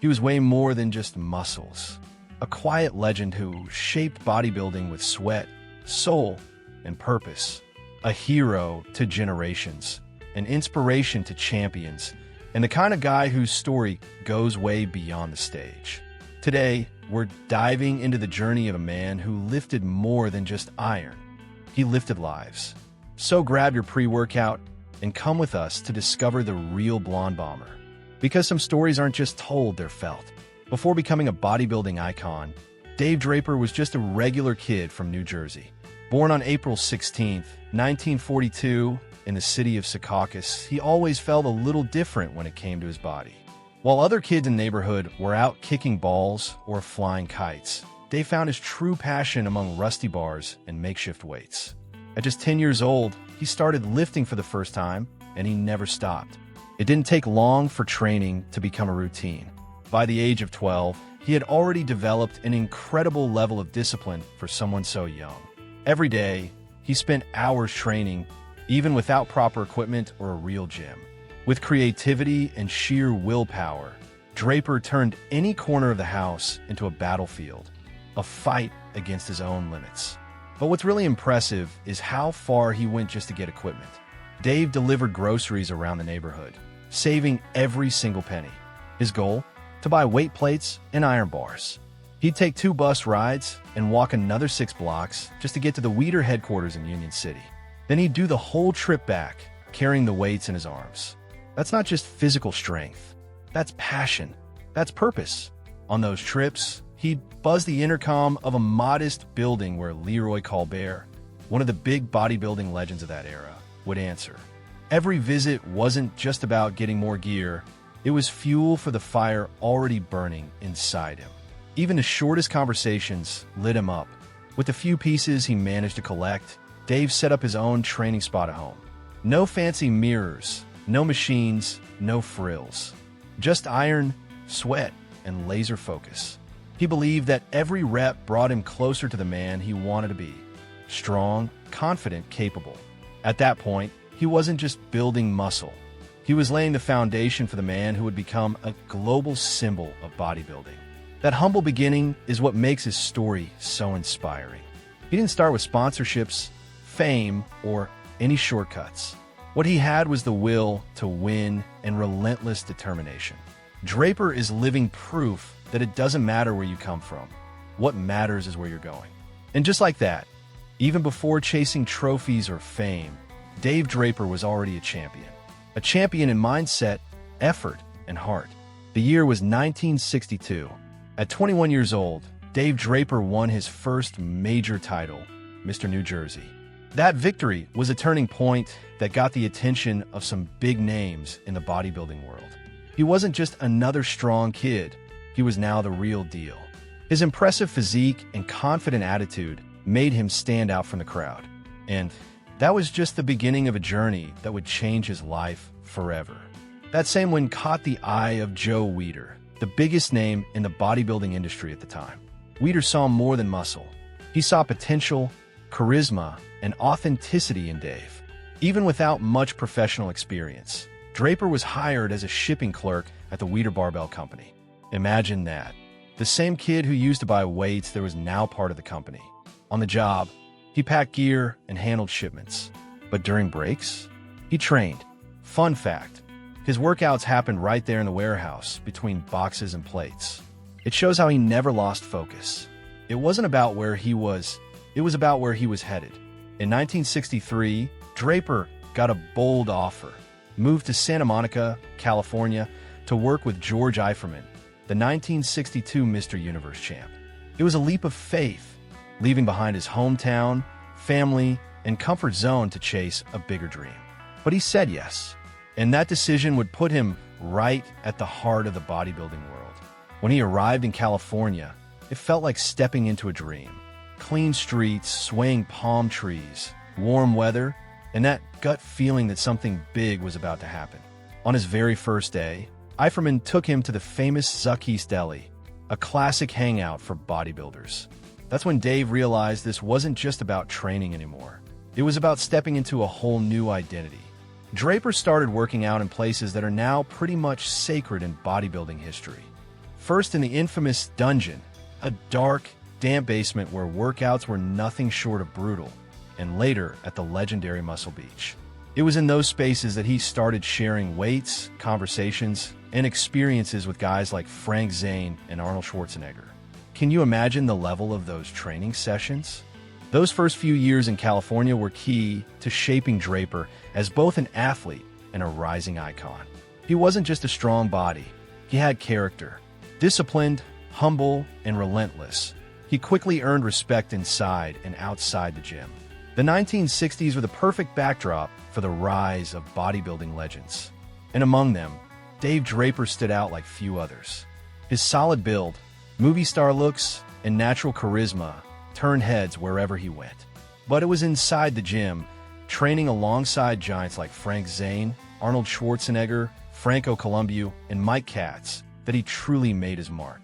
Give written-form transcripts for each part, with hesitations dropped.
He was way more than just muscles. A quiet legend who shaped bodybuilding with sweat, soul, and purpose. A hero to generations, an inspiration to champions, and the kind of guy whose story goes way beyond the stage. Today, we're diving into the journey of a man who lifted more than just iron. He lifted lives. So grab your pre-workout and come with us to discover the real Blond Bomber. Because some stories aren't just told, they're felt. Before becoming a bodybuilding icon, Dave Draper was just a regular kid from New Jersey. Born on April 16, 1942, in the city of Secaucus, he always felt a little different when it came to his body. While other kids in the neighborhood were out kicking balls or flying kites, Dave found his true passion among rusty bars and makeshift weights. At just 10 years old, he started lifting for the first time, and he never stopped. It didn't take long for training to become a routine. By the age of 12, he had already developed an incredible level of discipline for someone so young. Every day, he spent hours training, even without proper equipment or a real gym. With creativity and sheer willpower, Draper turned any corner of the house into a battlefield, a fight against his own limits. But what's really impressive is how far he went just to get equipment. Dave delivered groceries around the neighborhood, saving every single penny. His goal? To buy weight plates and iron bars. He'd take 2 bus rides and walk another 6 blocks just to get to the Weider headquarters in Union City. Then he'd do the whole trip back, carrying the weights in his arms. That's not just physical strength. That's passion. That's purpose. On those trips, he'd buzz the intercom of a modest building where Leroy Colbert, one of the big bodybuilding legends of that era, would answer. Every visit wasn't just about getting more gear. It was fuel for the fire already burning inside him. Even the shortest conversations lit him up. With the few pieces he managed to collect, Dave set up his own training spot at home. No fancy mirrors, no machines, no frills. Just iron, sweat, and laser focus. He believed that every rep brought him closer to the man he wanted to be. Strong, confident, capable. At that point, he wasn't just building muscle. He was laying the foundation for the man who would become a global symbol of bodybuilding. That humble beginning is what makes his story so inspiring. He didn't start with sponsorships, fame, or any shortcuts. What he had was the will to win and relentless determination. Draper is living proof that it doesn't matter where you come from. What matters is where you're going. And just like that, even before chasing trophies or fame, Dave Draper was already a champion. A champion in mindset, effort, and heart. The year was 1962. At 21 years old, Dave Draper won his first major title, Mr. New Jersey. That victory was a turning point that got the attention of some big names in the bodybuilding world. He wasn't just another strong kid, he was now the real deal. His impressive physique and confident attitude made him stand out from the crowd. And that was just the beginning of a journey that would change his life forever. That same win caught the eye of Joe Weider, the biggest name in the bodybuilding industry at the time. Weider saw more than muscle. He saw potential, charisma, and authenticity in Dave. Even without much professional experience, Draper was hired as a shipping clerk at the Weider Barbell Company. Imagine that. The same kid who used to buy weights that was now part of the company. On the job, he packed gear and handled shipments. But during breaks, he trained. Fun fact, his workouts happened right there in the warehouse between boxes and plates. It shows how he never lost focus. It wasn't about where he was, it was about where he was headed. In 1963, Draper got a bold offer. Moved to Santa Monica, California, to work with George Eiferman, the 1962 Mr. Universe champ. It was a leap of faith, leaving behind his hometown, family, and comfort zone to chase a bigger dream. But he said yes, and that decision would put him right at the heart of the bodybuilding world. When he arrived in California, it felt like stepping into a dream. Clean streets, swaying palm trees, warm weather, and that gut feeling that something big was about to happen. On his very first day, Eiferman took him to the famous Zucchi's Deli, a classic hangout for bodybuilders. That's when Dave realized this wasn't just about training anymore. It was about stepping into a whole new identity. Draper started working out in places that are now pretty much sacred in bodybuilding history. First in the infamous dungeon, a dark, damp basement where workouts were nothing short of brutal, and later at the legendary Muscle Beach. It was in those spaces that he started sharing weights, conversations, and experiences with guys like Frank Zane and Arnold Schwarzenegger. Can you imagine the level of those training sessions? Those first few years in California were key to shaping Draper as both an athlete and a rising icon. He wasn't just a strong body, he had character. Disciplined, humble, and relentless, he quickly earned respect inside and outside the gym. The 1960s were the perfect backdrop for the rise of bodybuilding legends. And among them, Dave Draper stood out like few others. His solid build, movie star looks, and natural charisma turned heads wherever he went. But it was inside the gym, training alongside giants like Frank Zane, Arnold Schwarzenegger, Franco Columbu, and Mike Katz that he truly made his mark.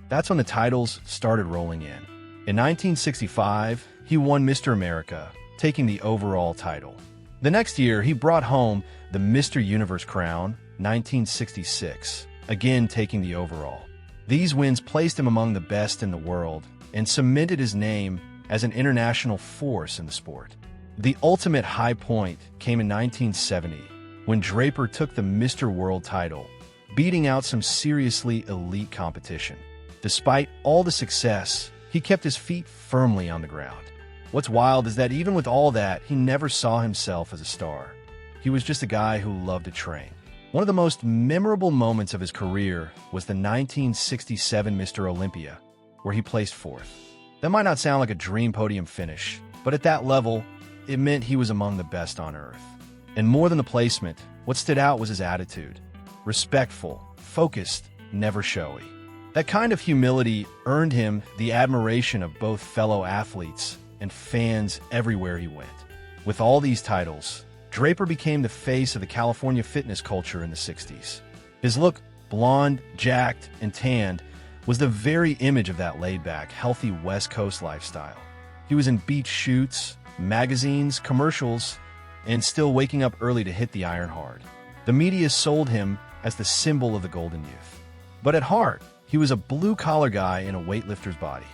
That's when the titles started rolling in. In 1965, he won Mr. America, taking the overall title. The next year, he brought home the Mr. Universe crown, 1966, again taking the overall. These wins placed him among the best in the world and cemented his name as an international force in the sport. The ultimate high point came in 1970, when Draper took the Mr. World title, beating out some seriously elite competition. Despite all the success, he kept his feet firmly on the ground. What's wild is that even with all that, he never saw himself as a star. He was just a guy who loved to train. One of the most memorable moments of his career was the 1967 Mr. Olympia, where he placed fourth. That might not sound like a dream podium finish, but at that level, it meant he was among the best on earth. And more than the placement, what stood out was his attitude. Respectful, focused, never showy. That kind of humility earned him the admiration of both fellow athletes and fans everywhere he went. With all these titles, Draper became the face of the California fitness culture in the 60s. His look, blonde, jacked, and tanned, was the very image of that laid-back, healthy West Coast lifestyle. He was in beach shoots, magazines, commercials, and still waking up early to hit the iron hard. The media sold him as the symbol of the golden youth. But at heart, he was a blue-collar guy in a weightlifter's body.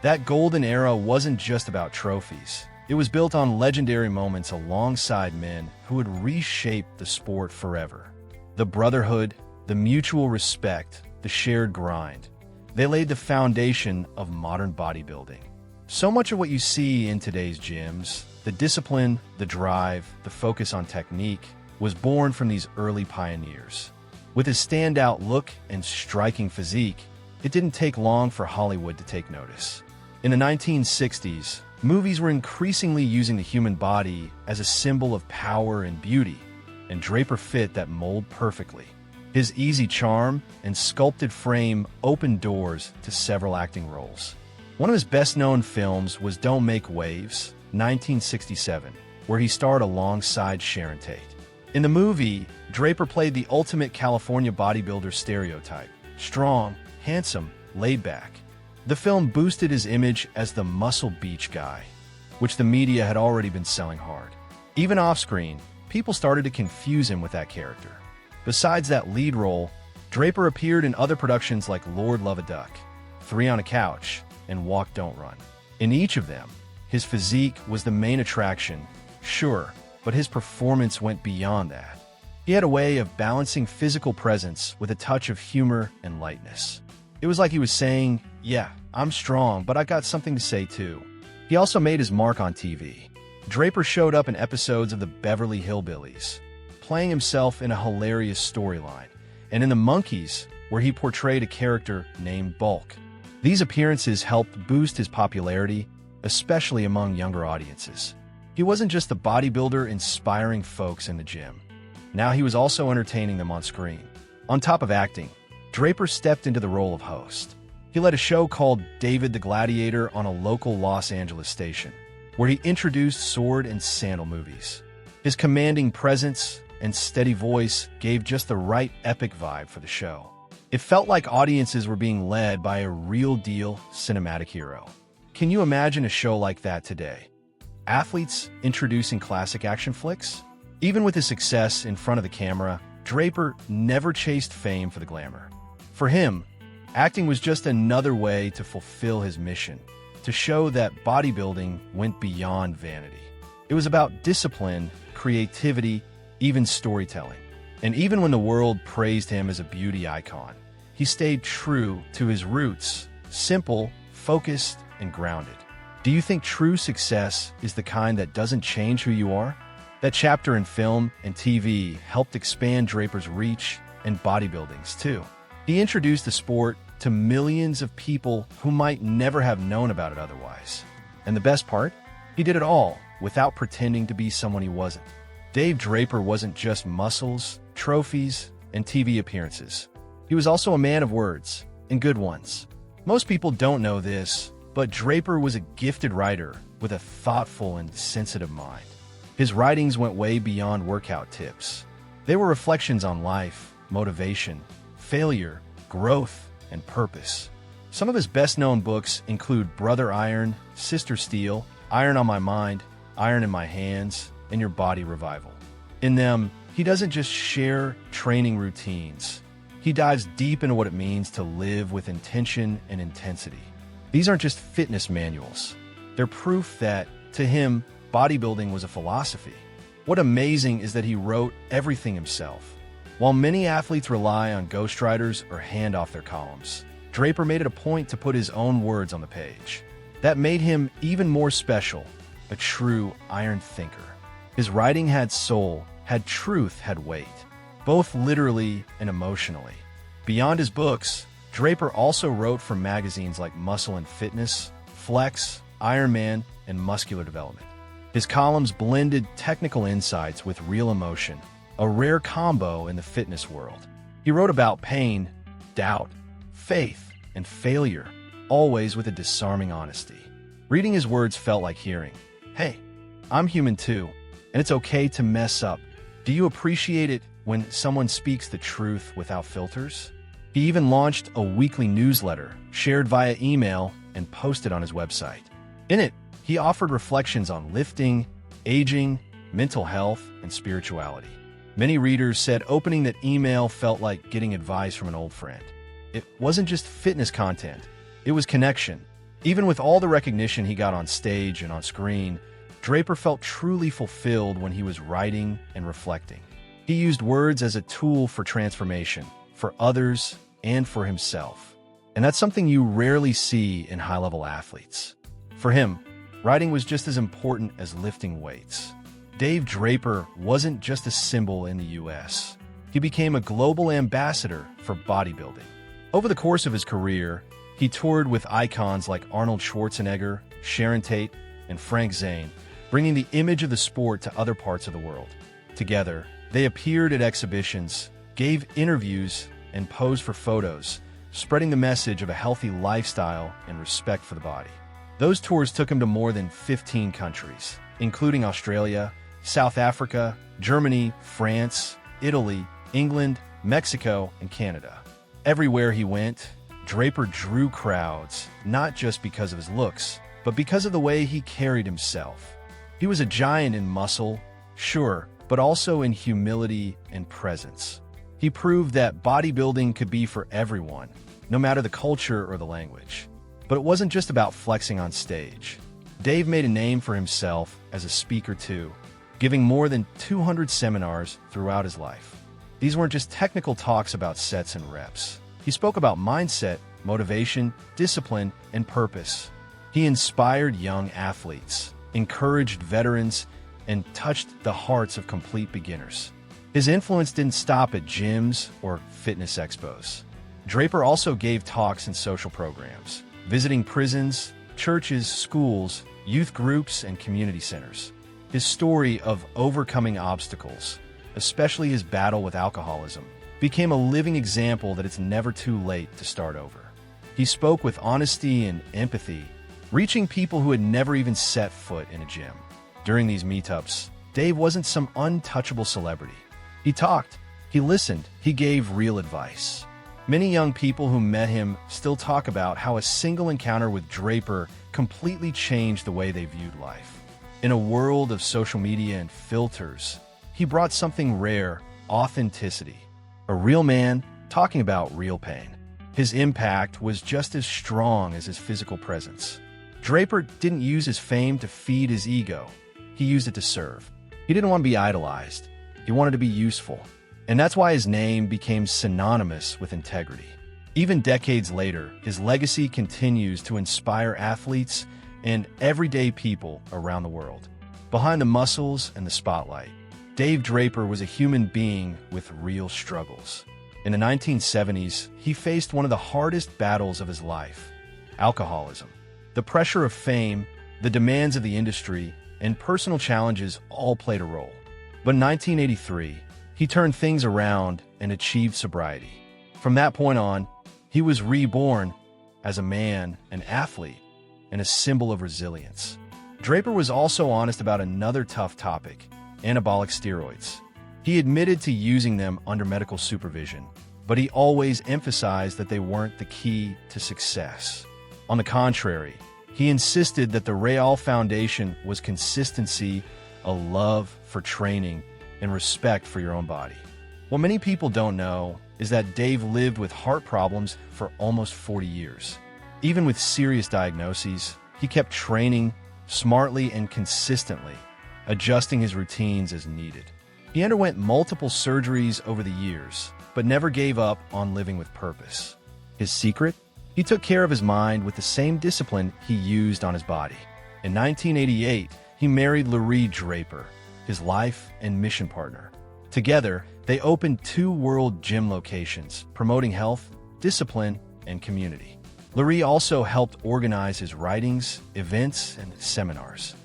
That golden era wasn't just about trophies. It was built on legendary moments alongside men who would reshape the sport forever. The brotherhood, the mutual respect, the shared grind. They laid the foundation of modern bodybuilding. So much of what you see in today's gyms, the discipline, the drive, the focus on technique, was born from these early pioneers. With his standout look and striking physique, it didn't take long for Hollywood to take notice. In the 1960s, movies were increasingly using the human body as a symbol of power and beauty, and Draper fit that mold perfectly. His easy charm and sculpted frame opened doors to several acting roles. One of his best-known films was Don't Make Waves, 1967, where he starred alongside Sharon Tate. In the movie, Draper played the ultimate California bodybuilder stereotype: strong, handsome, laid back. The film boosted his image as the Muscle Beach guy, which the media had already been selling hard. Even off-screen, people started to confuse him with that character. Besides that lead role, Draper appeared in other productions like Lord Love a Duck, 3 on a Couch, and Walk Don't Run. In each of them, his physique was the main attraction, sure, but his performance went beyond that. He had a way of balancing physical presence with a touch of humor and lightness. It was like he was saying, yeah, I'm strong, but I got something to say too. He also made his mark on TV. Draper showed up in episodes of the Beverly Hillbillies, playing himself in a hilarious storyline, and in The Monkees, where he portrayed a character named Bulk. These appearances helped boost his popularity, especially among younger audiences. He wasn't just a bodybuilder inspiring folks in the gym. Now he was also entertaining them on screen. On top of acting, Draper stepped into the role of host. He led a show called David the Gladiator on a local Los Angeles station, where he introduced sword and sandal movies. His commanding presence and steady voice gave just the right epic vibe for the show. It felt like audiences were being led by a real-deal cinematic hero. Can you imagine a show like that today? Athletes introducing classic action flicks? Even with his success in front of the camera, Draper never chased fame for the glamour. For him, Acting was just another way to fulfill his mission, to show that bodybuilding went beyond vanity. It was about discipline, creativity, even storytelling. And even when the world praised him as a beauty icon, he stayed true to his roots, simple, focused, and grounded. Do you think true success is the kind that doesn't change who you are? That chapter in film and TV helped expand Draper's reach and bodybuilding's too. He introduced the sport to millions of people who might never have known about it otherwise. And the best part? He did it all without pretending to be someone he wasn't. Dave Draper wasn't just muscles, trophies, and TV appearances. He was also a man of words, and good ones. Most people don't know this, but Draper was a gifted writer with a thoughtful and sensitive mind. His writings went way beyond workout tips. They were reflections on life, motivation, failure, growth, and purpose. Some of his best-known books include Brother Iron, Sister Steel, Iron on My Mind, Iron in My Hands, and Your Body Revival. In them, he doesn't just share training routines. He dives deep into what it means to live with intention and intensity. These aren't just fitness manuals. They're proof that, to him, bodybuilding was a philosophy. What amazing is that he wrote everything himself. While many athletes rely on ghostwriters or hand off their columns, Draper made it a point to put his own words on the page. That made him even more special, a true iron thinker. His writing had soul, had truth, had weight, both literally and emotionally. Beyond his books, Draper also wrote for magazines like Muscle and Fitness, Flex, Iron Man, and Muscular Development. His columns blended technical insights with real emotion, a rare combo in the fitness world. He wrote about pain, doubt, faith, and failure, always with a disarming honesty. Reading his words felt like hearing, "Hey, I'm human too, and it's okay to mess up. Do you appreciate it when someone speaks the truth without filters?" He even launched a weekly newsletter, shared via email and posted on his website. In it, he offered reflections on lifting, aging, mental health, and spirituality. Many readers said opening that email felt like getting advice from an old friend. It wasn't just fitness content, it was connection. Even with all the recognition he got on stage and on screen, Draper felt truly fulfilled when he was writing and reflecting. He used words as a tool for transformation, for others, and for himself. And that's something you rarely see in high-level athletes. For him, writing was just as important as lifting weights. Dave Draper wasn't just a symbol in the US. He became a global ambassador for bodybuilding. Over the course of his career, he toured with icons like Arnold Schwarzenegger, Sharon Tate, and Frank Zane, bringing the image of the sport to other parts of the world. Together, they appeared at exhibitions, gave interviews, and posed for photos, spreading the message of a healthy lifestyle and respect for the body. Those tours took him to more than 15 countries, including Australia, South Africa, Germany, France, Italy, England, Mexico, and Canada. Everywhere he went, Draper drew crowds, not just because of his looks, but because of the way he carried himself. He was a giant in muscle, sure, but also in humility and presence. He proved that bodybuilding could be for everyone, no matter the culture or the language. But it wasn't just about flexing on stage. Dave made a name for himself as a speaker too, giving more than 200 seminars throughout his life. These weren't just technical talks about sets and reps. He spoke about mindset, motivation, discipline, and purpose. He inspired young athletes, encouraged veterans, and touched the hearts of complete beginners. His influence didn't stop at gyms or fitness expos. Draper also gave talks and social programs, visiting prisons, churches, schools, youth groups, and community centers. His story of overcoming obstacles, especially his battle with alcoholism, became a living example that it's never too late to start over. He spoke with honesty and empathy, reaching people who had never even set foot in a gym. During these meetups, Dave wasn't some untouchable celebrity. He talked, he listened, he gave real advice. Many young people who met him still talk about how a single encounter with Draper completely changed the way they viewed life. In a world of social media and filters, he brought something rare, authenticity. A real man talking about real pain. His impact was just as strong as his physical presence. Draper didn't use his fame to feed his ego. He used it to serve. He didn't want to be idolized. He wanted to be useful. And that's why his name became synonymous with integrity. Even decades later, his legacy continues to inspire athletes and everyday people around the world. Behind the muscles and the spotlight, Dave Draper was a human being with real struggles. In the 1970s, he faced one of the hardest battles of his life: alcoholism. The pressure of fame, the demands of the industry, and personal challenges all played a role. But in 1983, he turned things around and achieved sobriety. From that point on, he was reborn as a man, an athlete, and a symbol of resilience. Draper was also honest about another tough topic: anabolic steroids. He admitted to using them under medical supervision, but he always emphasized that they weren't the key to success. On the contrary, he insisted that the Real Foundation was consistency, a love for training, and respect for your own body. What many people don't know is that Dave lived with heart problems for almost 40 years. Even with serious diagnoses, he kept training smartly and consistently, adjusting his routines as needed. He underwent multiple surgeries over the years, but never gave up on living with purpose. His secret? He took care of his mind with the same discipline he used on his body. In 1988, he married Laurie Draper, his life and mission partner. Together, they opened 2 world gym locations, promoting health, discipline, and community. Laurie also helped organize his writings, events, and seminars.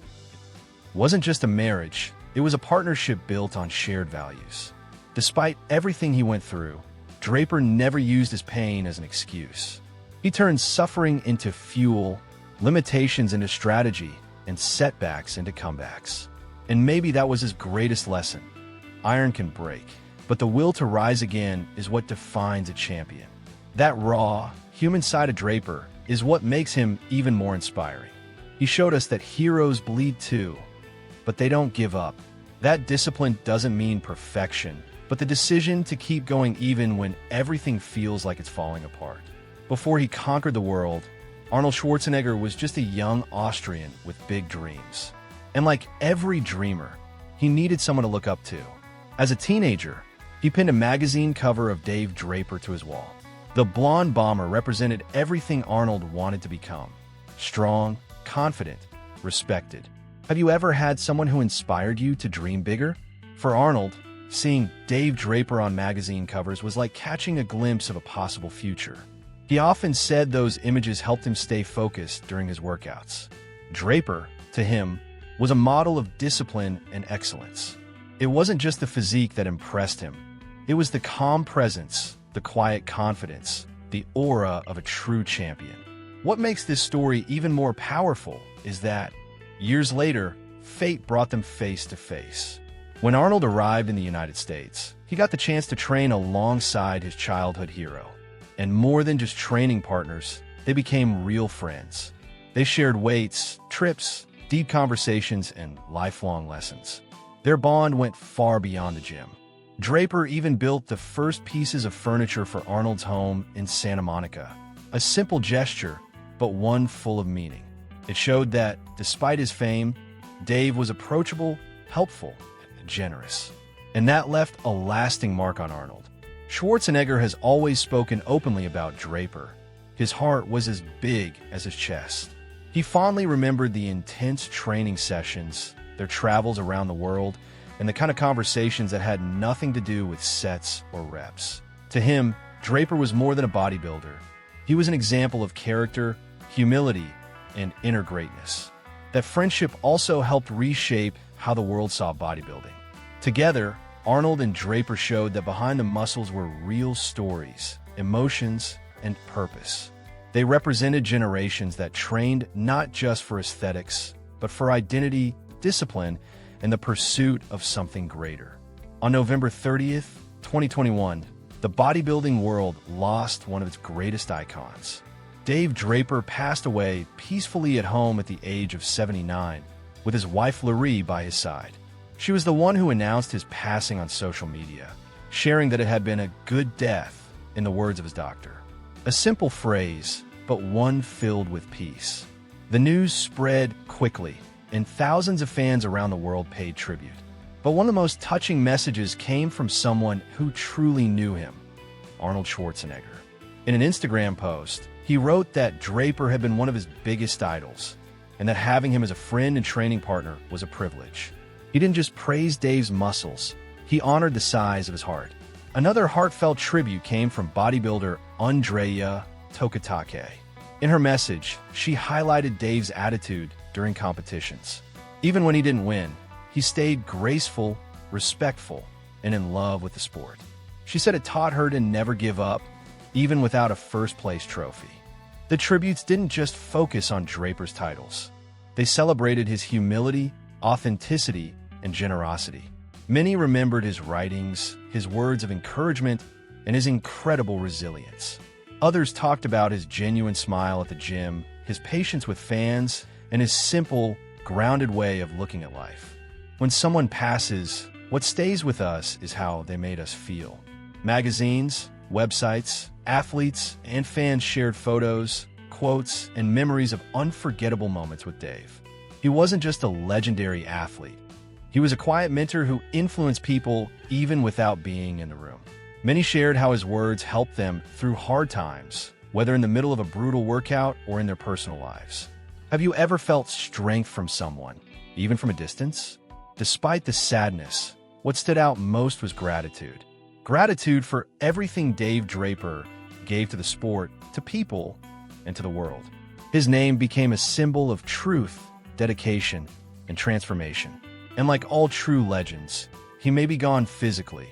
It wasn't just a marriage, it was a partnership built on shared values. Despite everything he went through, Draper never used his pain as an excuse. He turned suffering into fuel, limitations into strategy, and setbacks into comebacks. And maybe that was his greatest lesson. Iron can break, but the will to rise again is what defines a champion. That raw, human side of Draper is what makes him even more inspiring. He showed us that heroes bleed too, but they don't give up. That discipline doesn't mean perfection, but the decision to keep going even when everything feels like it's falling apart. Before he conquered the world, Arnold Schwarzenegger was just a young Austrian with big dreams. And like every dreamer, he needed someone to look up to. As a teenager, he pinned a magazine cover of Dave Draper to his wall. The Blond Bomber represented everything Arnold wanted to become: strong, confident, respected. Have you ever had someone who inspired you to dream bigger? For Arnold, seeing Dave Draper on magazine covers was like catching a glimpse of a possible future. He often said those images helped him stay focused during his workouts. Draper, to him, was a model of discipline and excellence. It wasn't just the physique that impressed him. It was the calm presence, the quiet confidence, the aura of a true champion. What makes this story even more powerful is that, years later, fate brought them face to face. When Arnold arrived in the United States, he got the chance to train alongside his childhood hero. And more than just training partners, they became real friends. They shared weights, trips, deep conversations, and lifelong lessons. Their bond went far beyond the gym. Draper even built the first pieces of furniture for Arnold's home in Santa Monica. A simple gesture, but one full of meaning. It showed that, despite his fame, Dave was approachable, helpful, and generous. And that left a lasting mark on Arnold. Schwarzenegger has always spoken openly about Draper. His heart was as big as his chest. He fondly remembered the intense training sessions, their travels around the world, and the kind of conversations that had nothing to do with sets or reps. To him, Draper was more than a bodybuilder. He was an example of character, humility, and inner greatness. That friendship also helped reshape how the world saw bodybuilding. Together, Arnold and Draper showed that behind the muscles were real stories, emotions, and purpose. They represented generations that trained not just for aesthetics, but for identity, discipline, and the pursuit of something greater. On November 30th, 2021, the bodybuilding world lost one of its greatest icons. Dave Draper passed away peacefully at home at the age of 79, with his wife Laurie by his side. She was the one who announced his passing on social media, sharing that it had been a good death, in the words of his doctor. A simple phrase, but one filled with peace. The news spread quickly, and thousands of fans around the world paid tribute. But one of the most touching messages came from someone who truly knew him, Arnold Schwarzenegger. In an Instagram post, he wrote that Draper had been one of his biggest idols, and that having him as a friend and training partner was a privilege. He didn't just praise Dave's muscles, he honored the size of his heart. Another heartfelt tribute came from bodybuilder Andrea Tokatake. In her message, she highlighted Dave's attitude during competitions. Even when he didn't win, he stayed graceful, respectful, and in love with the sport. She said it taught her to never give up, even without a first-place trophy. The tributes didn't just focus on Draper's titles. They celebrated his humility, authenticity, and generosity. Many remembered his writings, his words of encouragement, and his incredible resilience. Others talked about his genuine smile at the gym, his patience with fans, and his simple, grounded way of looking at life. When someone passes, what stays with us is how they made us feel. Magazines, websites, athletes, and fans shared photos, quotes, and memories of unforgettable moments with Dave. He wasn't just a legendary athlete. He was a quiet mentor who influenced people even without being in the room. Many shared how his words helped them through hard times, whether in the middle of a brutal workout or in their personal lives. Have you ever felt strength from someone, even from a distance? Despite the sadness, what stood out most was gratitude. Gratitude for everything Dave Draper gave to the sport, to people, and to the world. His name became a symbol of truth, dedication, and transformation. And like all true legends, he may be gone physically,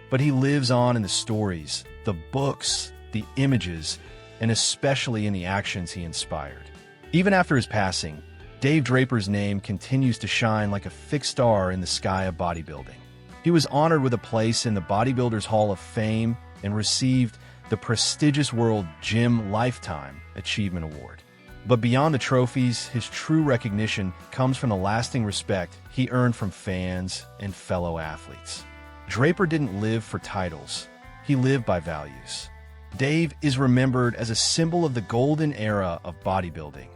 but he lives on in the stories, the books, the images, and especially in the actions he inspired. Even after his passing, Dave Draper's name continues to shine like a fixed star in the sky of bodybuilding. He was honored with a place in the Bodybuilders Hall of Fame and received the prestigious World Gym Lifetime Achievement Award. But beyond the trophies, his true recognition comes from the lasting respect he earned from fans and fellow athletes. Draper didn't live for titles. He lived by values. Dave is remembered as a symbol of the golden era of bodybuilding,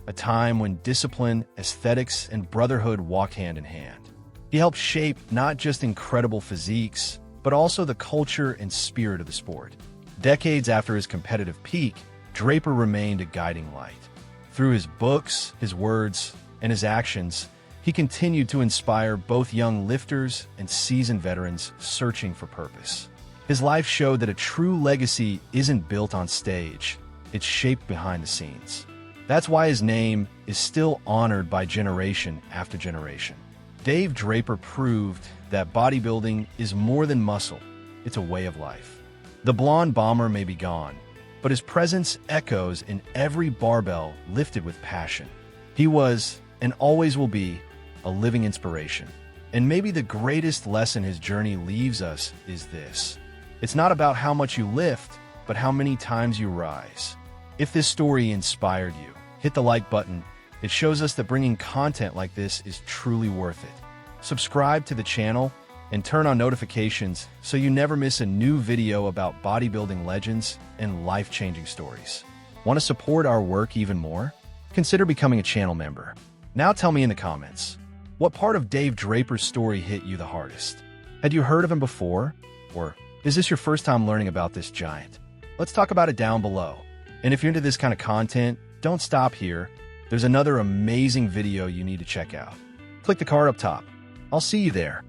a time when discipline, aesthetics, and brotherhood walked hand in hand. He helped shape not just incredible physiques, but also the culture and spirit of the sport. Decades after his competitive peak, Draper remained a guiding light. Through his books, his words, and his actions, he continued to inspire both young lifters and seasoned veterans searching for purpose. His life showed that a true legacy isn't built on stage, it's shaped behind the scenes. That's why his name is still honored by generation after generation. Dave Draper proved that bodybuilding is more than muscle, it's a way of life. The Blond Bomber may be gone, but his presence echoes in every barbell lifted with passion. He was, and always will be, a living inspiration. And maybe the greatest lesson his journey leaves us is this. It's not about how much you lift, but how many times you rise. If this story inspired you, hit the like button. It shows us that bringing content like this is truly worth it. Subscribe to the channel and turn on notifications so you never miss a new video about bodybuilding legends and life-changing stories. Want to support our work even more? Consider becoming a channel member. Now tell me in the comments, what part of Dave Draper's story hit you the hardest? Had you heard of him before? Or is this your first time learning about this giant? Let's talk about it down below. And if you're into this kind of content, don't stop here. There's another amazing video you need to check out. Click the card up top. I'll see you there.